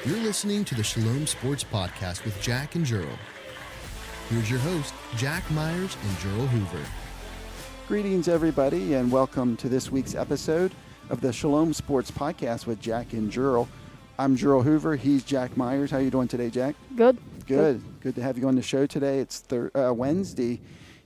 You're listening to the Shalom Sports Podcast with Jack and Gerald. Here's your host, Jack Myers and Gerald Hoover. Greetings, everybody, and welcome to this week's episode of the Shalom Sports Podcast with Jack and Gerald. I'm Gerald Hoover. He's Jack Myers. How are you doing today, Jack? Good. Good to have you on the show today. It's Wednesday,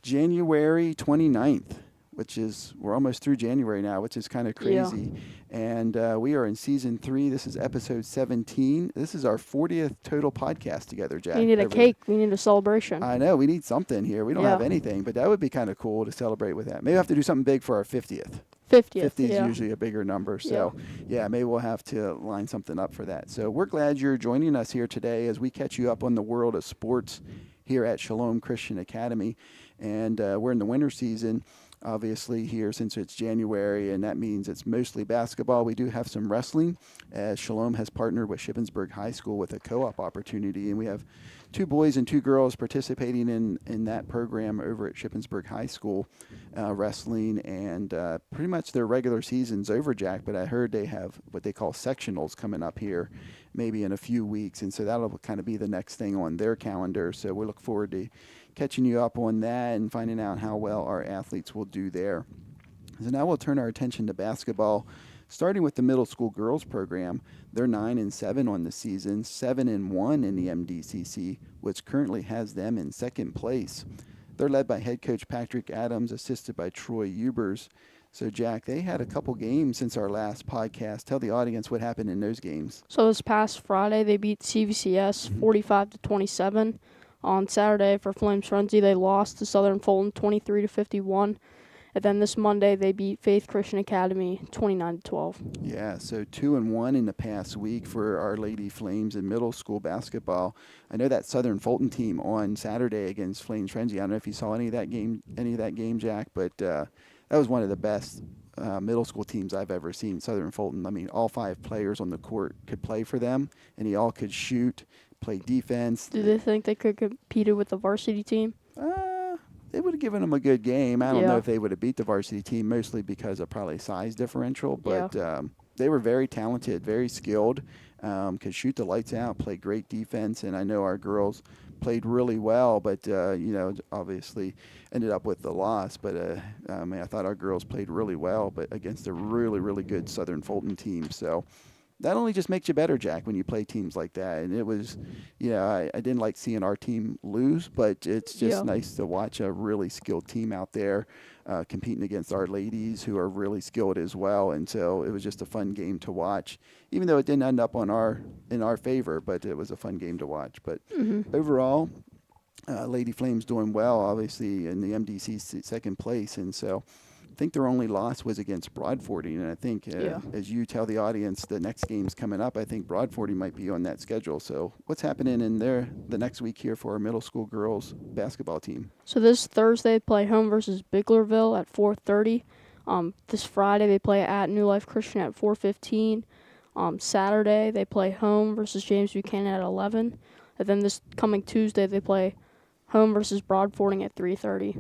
January 29th, which is, we're almost through January now, which is kind of crazy. Yeah. And we are in season 3. This is episode 17. This is our 40th total podcast together, Jack. We need a cake. We need a celebration. I know. We need something here. We don't have anything, but that would be kind of cool to celebrate with that. Maybe we'll have to do something big for our 50th. 50 is usually a bigger number. So, maybe we'll have to line something up for that. So we're glad you're joining us here today as we catch you up on the world of sports here at Shalom Christian Academy. And we're in the winter season, obviously, here since it's January, and that means it's mostly basketball. We do have some wrestling, as Shalom has partnered with Shippensburg High School with a co-op opportunity, and we have 2 boys and 2 girls participating in that program over at Shippensburg High School, wrestling, and pretty much their regular season's over, Jack, but I heard they have what they call sectionals coming up here maybe in a few weeks, and so that'll kind of be the next thing on their calendar, so we look forward to catching you up on that and finding out how well our athletes will do there. So now we'll turn our attention to basketball, starting with the middle school girls program. They're 9-7 on the season, 7-1 in the MDCC, which currently has them in second place. They're led by head coach Patrick Adams, assisted by Troy Ubers. So, Jack, they had a couple games since our last podcast. Tell the audience what happened in those games. So this past Friday, they beat CVCS 45-27. On Saturday, for Flames Frenzy, they lost to Southern Fulton 23-51. And then this Monday, they beat Faith Christian Academy 29-12. Yeah, so 2-1 in the past week for our Lady Flames in middle school basketball. I know that Southern Fulton team on Saturday against Flames Frenzy. I don't know if you saw any of that game, Jack, but that was one of the best middle school teams I've ever seen. Southern Fulton. I mean, all 5 players on the court could play for them, and they all could shoot, play defense. Do they think they could compete with the varsity team? They would have given them a good game. I don't know if they would have beat the varsity team, mostly because of probably size differential. But they were very talented, very skilled, could shoot the lights out, play great defense. And I know our girls played really well, but, obviously ended up with the loss. But, I thought our girls played really well, but against a really, really good Southern Fulton team. So that only just makes you better, Jack, when you play teams like that. And it was, I didn't like seeing our team lose, but it's just nice to watch a really skilled team out there competing against our ladies who are really skilled as well. And so it was just a fun game to watch, even though it didn't end up in our favor, but it was a fun game to watch. But overall, Lady Flames doing well, obviously, in the MDC second place. And so I think their only loss was against Broadforting, and I think as you tell the audience, the next game's coming up. I think Broadforting might be on that schedule. So what's happening in there the next week here for our middle school girls basketball team? So this Thursday, they play home versus Biglerville at 4:30. This Friday, they play at New Life Christian at 4:15. Saturday, they play home versus James Buchanan at 11. And then this coming Tuesday, they play home versus Broadforting at 3:30.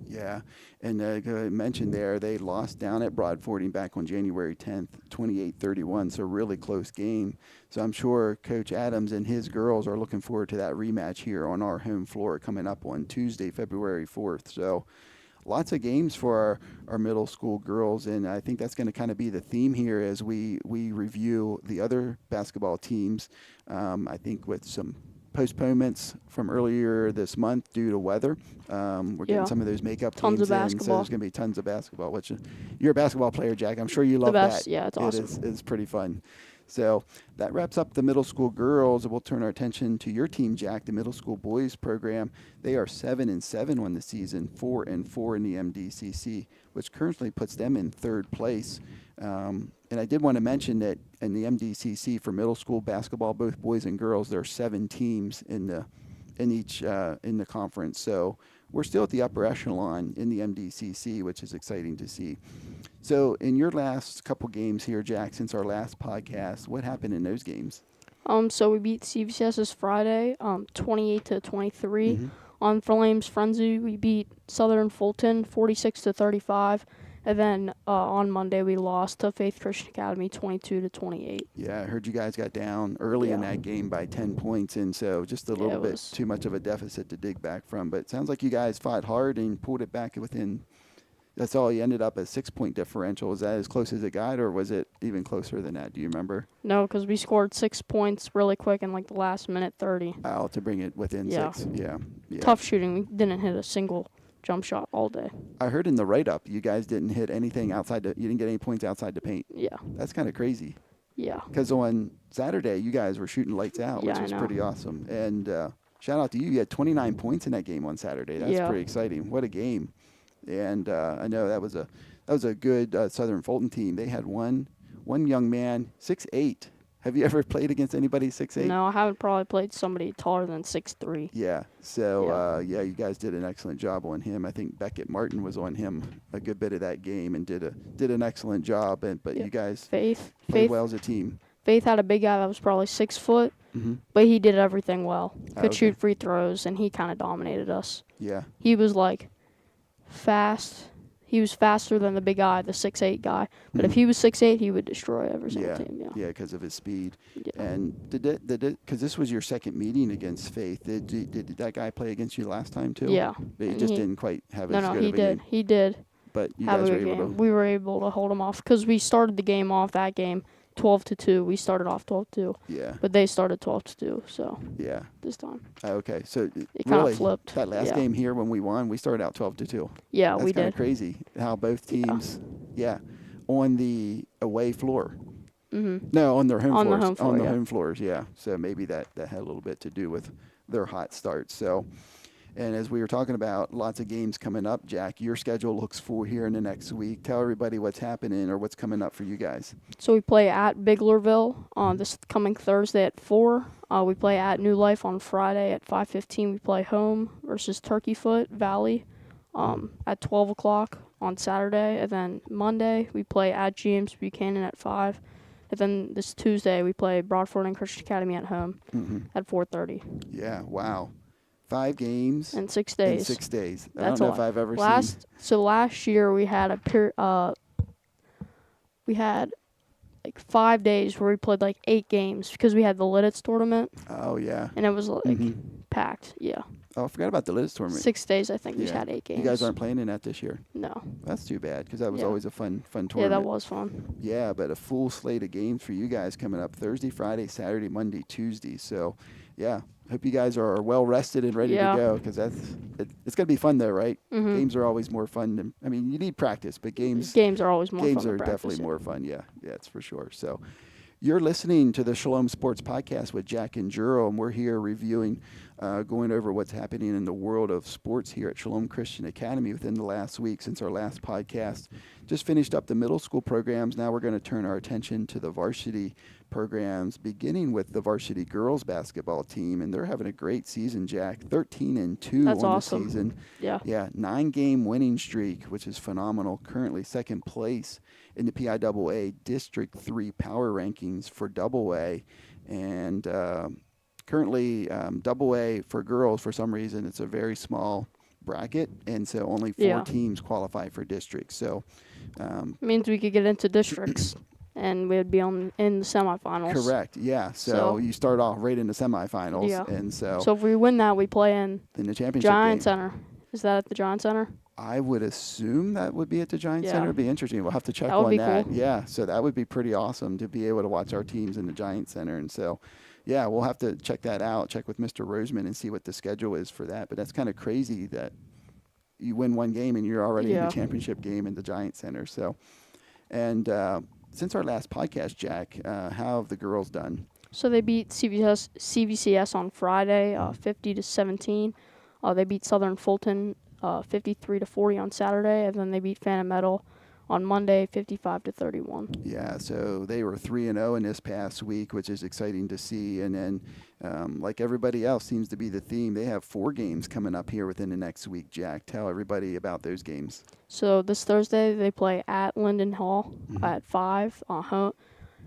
Yeah, and I mentioned there, they lost down at Broadforting back on January 10th, 28-31, so really close game. So I'm sure Coach Adams and his girls are looking forward to that rematch here on our home floor coming up on Tuesday, February 4th. So lots of games for our middle school girls, and I think that's going to kind of be the theme here as we review the other basketball teams. I think with some postponements from earlier this month due to weather. We're getting some of those makeup tons teams of in, basketball. so there's going to be tons of basketball, which you're a basketball player, Jack. I'm sure you love that. Yeah, it's awesome. It's pretty fun. So that wraps up the middle school girls. We'll turn our attention to your team, Jack, the middle school boys program. They are 7-7 on the season, 4-4 in the MDCC, which currently puts them in third place. And I did want to mention that in the MDCC for middle school basketball, both boys and girls, there are 7 teams in the conference. So we're still at the upper echelon in the MDCC, which is exciting to see. So in your last couple games here, Jack, since our last podcast, what happened in those games? So we beat CVCS this Friday, 28-23. On Flames Frenzy, we beat Southern Fulton 46-35. And then on Monday we lost to Faith Christian Academy 22-28. Yeah, I heard you guys got down early in that game by 10 points, and so just a little bit too much of a deficit to dig back from. But it sounds like you guys fought hard and pulled it back within. That's all. You ended up at 6-point differential. Was that as close as it got, or was it even closer than that? Do you remember? No, because we scored 6 points really quick in like the last minute 30. Oh, to bring it within 6. Yeah. Tough shooting. We didn't hit a single jump shot all day. I heard in the write-up you guys didn't hit anything outside. You didn't get any points outside the paint. Yeah. That's kind of crazy. Yeah. Because on Saturday you guys were shooting lights out, which was pretty awesome. And shout out to you. You had 29 points in that game on Saturday. That's pretty exciting. What a game. And I know that was a good Southern Fulton team. They had one young man, 6'8". Have you ever played against anybody 6'8"? No, I haven't probably played somebody taller than 6'3". Yeah. So you guys did an excellent job on him. I think Beckett Martin was on him a good bit of that game and did an excellent job. But you guys played well as a team. Faith had a big guy that was probably 6 foot, but he did everything well. Could shoot free throws, and he kind of dominated us. Yeah. He was like fast. He was faster than the big guy, the 6'8" guy. But if he was 6'8", he would destroy every single team. Yeah, because of his speed. Yeah. And did it? Because this was your second meeting against Faith. Did that guy play against you last time too? Yeah. But he just didn't quite have as good of a game. No, he did. But you guys were able to. We were able to hold him off because we started the game off that game 12-2. We started off 12-2. Yeah. But they started 12-2. So. Yeah. This time. Okay, so it kind of flipped. That last game here when we won, we started out 12-2. Yeah, we did. That's kind of crazy how both teams, on the away floor. No, on their home floors. On the home floors, yeah. So maybe that had a little bit to do with their hot start. So, and as we were talking about, lots of games coming up. Jack, your schedule looks full here in the next week. Tell everybody what's happening or what's coming up for you guys. So we play at Biglerville on this coming Thursday at 4. We play at New Life on Friday at 5:15. We play home versus Turkeyfoot Valley at 12 o'clock on Saturday. And then Monday we play at James Buchanan at 5. And then this Tuesday we play Broadford and Christian Academy at home at 4:30. Yeah, wow. 5 games in 6 days. In 6 days. I don't know if I've ever seen. So last year we had like 5 days where we played like 8 games because we had the Lidditz tournament. Oh yeah. And it was like packed. Yeah. Oh, I forgot about the Lidditz tournament. 6 days, I think we just had 8 games. You guys aren't playing in that this year? No. That's too bad because that was always a fun tournament. Yeah, that was fun. Yeah, but a full slate of games for you guys coming up Thursday, Friday, Saturday, Monday, Tuesday. So, yeah, hope you guys are well rested and ready to go because it's going to be fun though, right? Games are always more fun. You need practice, but games are always more fun. Games are definitely more fun. Yeah, it's for sure. So, you're listening to the Shalom Sports Podcast with Jack and Juro, and we're here reviewing, going over what's happening in the world of sports here at Shalom Christian Academy within the last week since our last podcast. Just finished up the middle school programs. Now we're going to turn our attention to the varsity programs, beginning with the varsity girls basketball team, and they're having a great season, Jack. 13-2 That's on awesome. The season. Yeah. 9-game winning streak, which is phenomenal. Currently second place in the PIAA District 3 power rankings for AA, and currently AA for girls, for some reason, it's a very small bracket, and so only 4 teams qualify for districts. So means we could get into districts. And we would be in the semifinals. Correct, yeah. So you start off right in the semifinals. Yeah. And so if we win that, we play in the championship Giant game. Center. Is that at the Giant Center? I would assume that would be at the Giant Center. It'd be interesting. We'll have to check on that. Cool. Yeah, so that would be pretty awesome to be able to watch our teams in the Giant Center. And so, yeah, we'll have to check that out, check with Mr. Roseman and see what the schedule is for that. But that's kind of crazy that you win one game and you're already in the championship game in the Giant Center. So, and since our last podcast, Jack, how have the girls done? So they beat CVCS on Friday, 50-17. They beat Southern Fulton 53-40 on Saturday, and then they beat Phantom Metal on Monday, 55-31. Yeah, so they were 3-0 in this past week, which is exciting to see. And then, like everybody else seems to be the theme, they have 4 games coming up here within the next week. Jack, tell everybody about those games. So this Thursday they play at Linden Hall at 5.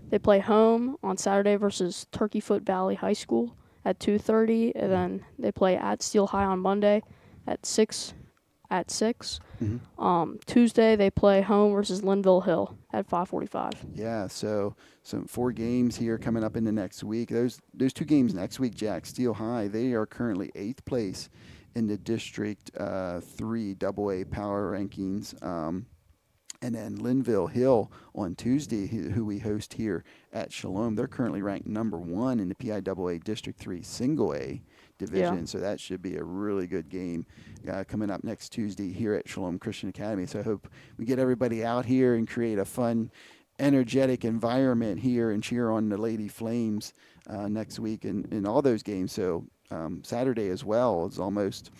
They play home on Saturday versus Turkeyfoot Valley High School at 2:30, and then they play at Steel High on Monday at 6 at 6. Mm-hmm. Tuesday, they play home versus Linville Hill at 5:45. Yeah, so some 4 games here coming up in the next week. Those 2 games next week, Jack, Steel High, they are currently 8th place in the District 3 AA power rankings. And then Linville Hill on Tuesday, who we host here at Shalom, they're currently ranked number 1 in the PIAA District 3 Single A division. Yeah. So that should be a really good game coming up next Tuesday here at Shalom Christian Academy. So I hope we get everybody out here and create a fun, energetic environment here and cheer on the Lady Flames next week in all those games. So Saturday as well is almost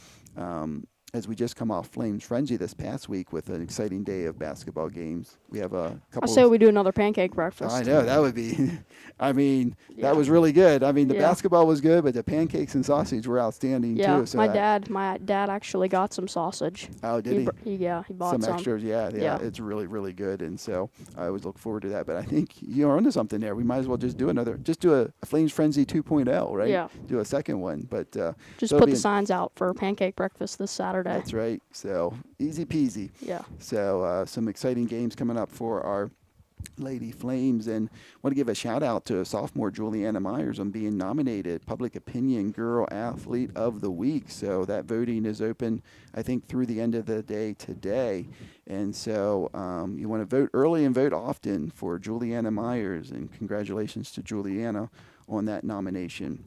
as we just come off Flames Frenzy this past week with an exciting day of basketball games. We have a couple. I say we do another pancake breakfast. I know, that would be, that was really good. I mean, the basketball was good, but the pancakes and sausage were outstanding too. So my dad actually got some sausage. Oh, did he? He bought some. Extras, yeah. It's really, really good. And so I always look forward to that. But I think you're onto something there. We might as well just do a Flames Frenzy 2.0, right? Yeah. Do a second one. But just put the signs out for pancake breakfast this Saturday. That's right. So easy peasy. Yeah. So some exciting games coming up for our Lady Flames, and want to give a shout out to sophomore Juliana Myers on being nominated Public Opinion Girl Athlete of the Week. So that voting is open, I think, through the end of the day today. And so you want to vote early and vote often for Juliana Myers, and congratulations to Juliana on that nomination.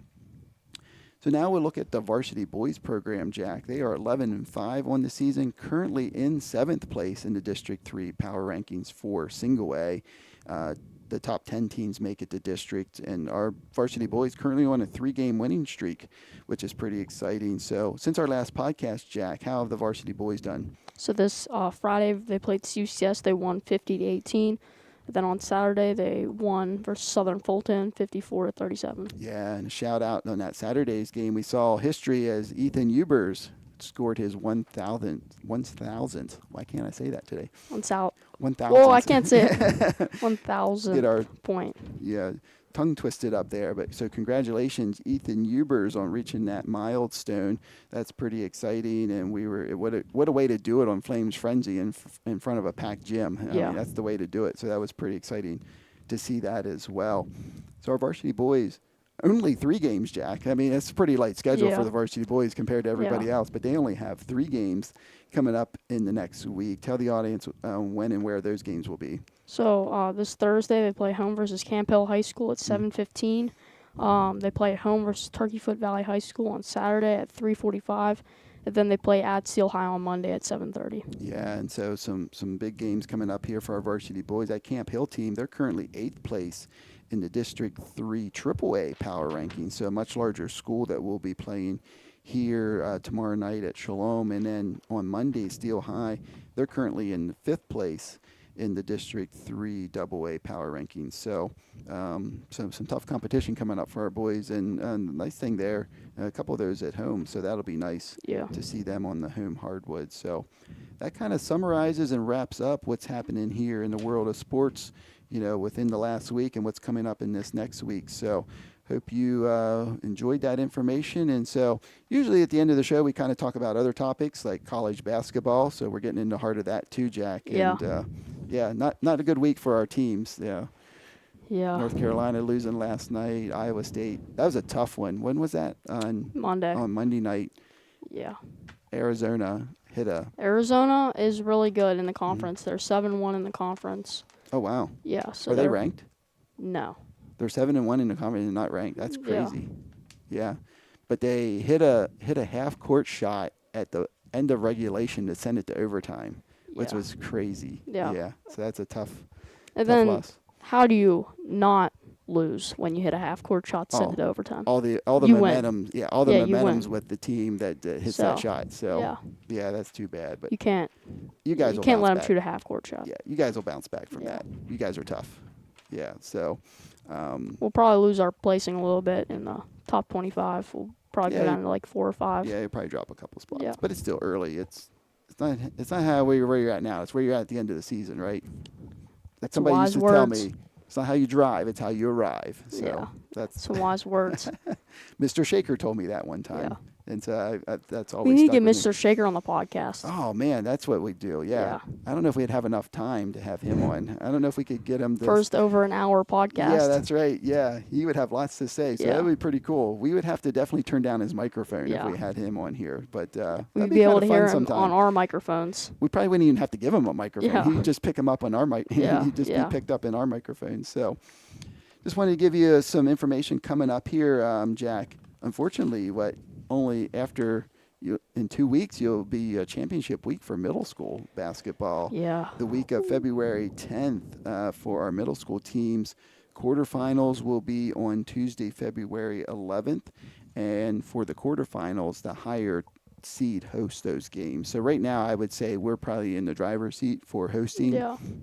So now we'll look at the varsity boys program, Jack. They are 11-5 on the season, currently in 7th place in the District 3 power rankings for Single A. The top 10 teams make it to district, and our varsity boys currently on a 3-game winning streak, which is pretty exciting. So since our last podcast, Jack, how have the varsity boys done? So this Friday they played CUCS. They won 50-18. Then on Saturday, they won versus Southern Fulton, 54-37. Yeah, and a shout out on that Saturday's game. We saw history as Ethan Ubers scored his 1,000th. Why can't I say that today? 1,000. Well, I can't say it. 1,000 point. Yeah, tongue twisted up there. But so congratulations, Ethan Ubers, on reaching that milestone. That's pretty exciting. And what a way to do it on Flames Frenzy in front of a packed gym. I mean, that's the way to do it. So that was pretty exciting to see that as well. So our varsity boys, only 3 games, Jack. I mean, it's a pretty light schedule for the varsity boys compared to everybody else, but they only have 3 games coming up in the next week. Tell the audience when and where those games will be. So this Thursday, they play home versus Camp Hill High School at 7:15. They play at home versus Turkeyfoot Valley High School on Saturday at 3:45. And then they play at Steel High on Monday at 7:30. Yeah, and so some big games coming up here for our varsity boys. That Camp Hill team, they're currently 8th place in the District 3 AAA power ranking, so a much larger school that will be playing here tomorrow night at Shalom. And then on Monday, Steel High, they're currently in 5th place in the District 3 AA power rankings. So some tough competition coming up for our boys. And the nice thing there, a couple of those at home, so that'll be nice to see them on the home hardwood. So that kind of summarizes and wraps up what's happening here in the world of sports, within the last week and what's coming up in this next week. So hope you enjoyed that information. And so usually at the end of the show, we kind of talk about other topics like college basketball. So we're getting in the heart of that too, Jack. And not a good week for our teams. Yeah. North Carolina losing last night. Iowa State. That was a tough one. When was that? On Monday. On Monday night. Yeah. Arizona Arizona is really good in the conference. They're 7-1 in the conference. Oh, wow. Yeah. So are they ranked? No. They're 7-1 in the conference and not ranked. That's crazy. Yeah. But they hit a half court shot at the end of regulation to send it to overtime, which was crazy. Yeah. So that's a tough loss. How do you not lose when you hit a half court shot to send it to overtime? All the momentum. Yeah, all the momentum's with the team that hits that shot. So yeah, that's too bad. But you can't. You guys. You can't let them shoot a half court shot. Yeah, you guys will bounce back from that. You guys are tough. Yeah. So. We'll probably lose our placing a little bit in the top 25. We'll probably go down to like 4 or 5. Yeah, you'll probably drop a couple spots. Yeah. But it's still early. It's not where you're at now. It's where you're at the end of the season, right? That's somebody used to tell me. It's not how you drive, it's how you arrive. So that's some wise words. Mr. Shaker told me that one time. And so that's always. We need to get stuck with Mr. Shaker on the podcast. Oh man, that's what we do. Yeah. I don't know if we'd have enough time to have him on. I don't know if we could get him first over an hour podcast. Yeah, that's right. Yeah, he would have lots to say. So that would be pretty cool. We would have to definitely turn down his microphone if we had him on here. But we'd be able to hear him on our microphones. We probably wouldn't even have to give him a microphone. Yeah. He'd just pick him up on our mic. He'd just be picked up in our microphone. So just wanted to give you some information coming up here, Jack. Unfortunately, only after in 2 weeks, you'll be a championship week for middle school basketball. Yeah. The week of February 10th for our middle school teams. Quarterfinals will be on Tuesday, February 11th. And for the quarterfinals, the higher seed hosts those games. So right now, I would say we're probably in the driver's seat for hosting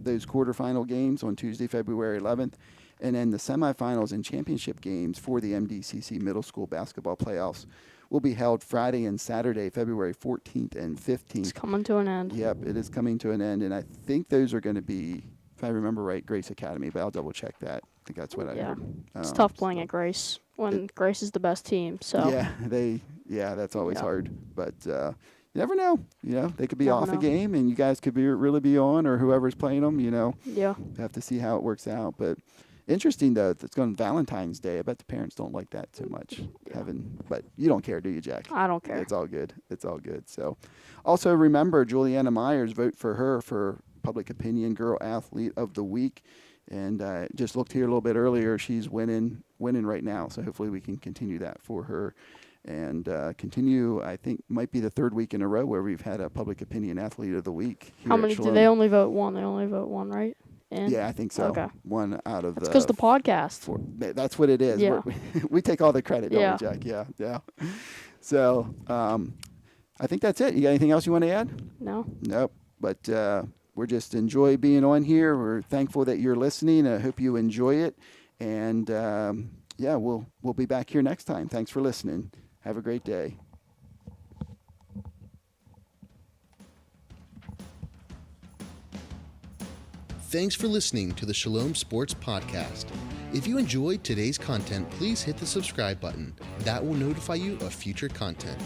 those quarterfinal games on Tuesday, February 11th. And then the semifinals and championship games for the MDCC middle school basketball playoffs will be held Friday and Saturday, February 14th and 15th. It's coming to an end. Yep, it is coming to an end. And I think those are going to be, if I remember right, Grace Academy, but I'll double check that. I think that's what I heard. It's tough playing at Grace when Grace is the best team. So that's always hard. But you never know. They could be off a game and you guys could really be on, or whoever's playing them, Yeah. Have to see how it works out. But interesting, though, it's going Valentine's Day. I bet the parents don't like that too much. But you don't care, do you, Jack? I don't care. It's all good. It's all good. So, also remember, Juliana Myers, vote for her for Public Opinion Girl Athlete of the Week. And just looked here a little bit earlier. She's winning right now. So hopefully we can continue that for her. And continue, I think, might be the third week in a row where we've had a Public Opinion Athlete of the Week. How many do they only vote one? They only vote one, right? Yeah, I think so. Okay. One out of That's because the podcast. That's what it is. Yeah. We take all the credit, don't we, Jack? Yeah. So I think that's it. You got anything else you want to add? No. Nope. But we're just enjoy being on here. We're thankful that you're listening. I hope you enjoy it. And we'll be back here next time. Thanks for listening. Have a great day. Thanks for listening to the Shalom Sports Podcast. If you enjoyed today's content, please hit the subscribe button. That will notify you of future content.